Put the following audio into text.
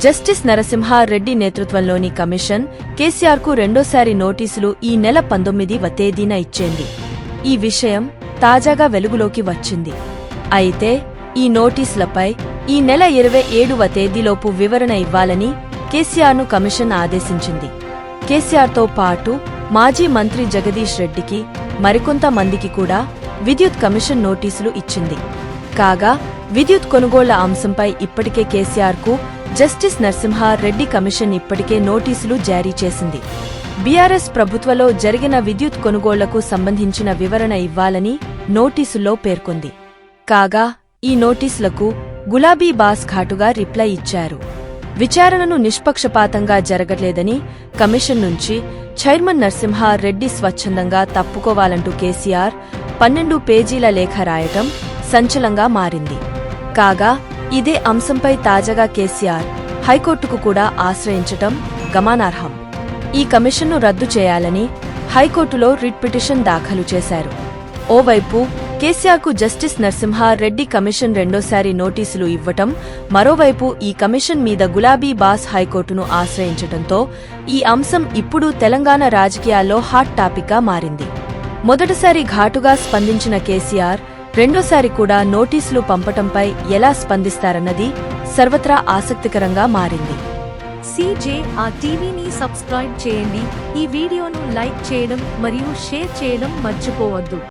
Justice Narasimha Reddy నేతృత్వంలోని commission కేసీఆర్కు రెండోసారి నోటీసులు ఈ నెల 19వ తేదీన ఇచ్చింది. ఈ విషయం తాజాగా వెలుగులోకి వచ్చింది. అయితే ఈ నోటీసులపై ఈ నెల 27వ తేదీలోపు వివరణ ఇవ్వాలని కేసీఆర్ను కమిషన్ ఆదేశించింది. కేసీఆర్తో పాటు మాజీ మంత్రి జగదీష్ రెడ్డికి, మరికొంత మందికి కూడా విద్యుత్ కమిషన్ నోటీసులు ఇచ్చింది. కాగా విద్యుత్ కొనుగోళ్ల అంశంపై ఇప్పటికే కేసీఆర్కు జస్టిస్ నరసింహారెడ్డి కమిషన్ ఇప్పటికే నోటీసులు జారీ చేసింది. బీఆర్ఎస్ ప్రభుత్వంలో జరిగిన విద్యుత్ కొనుగోళ్లకు సంబంధించిన వివరణ ఇవ్వాలని నోటీసుల్లో పేర్కొంది. కాగా ఈ నోటీసులకు గులాబీ బాస్ ఘాటుగా రిప్లై ఇచ్చారు. విచారణను నిష్పక్షపాతంగా జరగట్లేదని, కమిషన్ నుంచి చైర్మన్ నరసింహారెడ్డి స్వచ్ఛందంగా తప్పుకోవాలంటూ కేసీఆర్ 12 పేజీల లేఖ రాయటం సంచలంగా మారింది. కాగా ఇదే అంశంపై తాజాగా కేసీఆర్ హైకోర్టుకు కూడా ఆశ్రయించటం గమనార్హం. ఈ కమిషన్ను రద్దు చేయాలని హైకోర్టులో రిట్ పిటిషన్ దాఖలు చేశారు. ఓవైపు కేసీఆర్కు జస్టిస్ నరసింహారెడ్డి కమిషన్ రెండోసారి నోటీసులు ఇవ్వటం, మరోవైపు ఈ కమిషన్ మీద గులాబీ బాస్ హైకోర్టును ఆశ్రయించటంతో ఈ అంశం ఇప్పుడు తెలంగాణ రాజకీయాల్లో హాట్ టాపిక్గా మారింది. మొదటిసారి ఘాటుగా స్పందించిన కేసీఆర్ రెండోసారి కూడా నోటీసులు పంపటంపై ఎలా స్పందిస్తారన్నది సర్వత్రా ఆసక్తికరంగా మారింది. CJR టీవీని సబ్స్క్రైబ్ చేయండి. ఈ వీడియోను లైక్ చేయడం మరియు షేర్ చేయడం మర్చిపోవద్దు.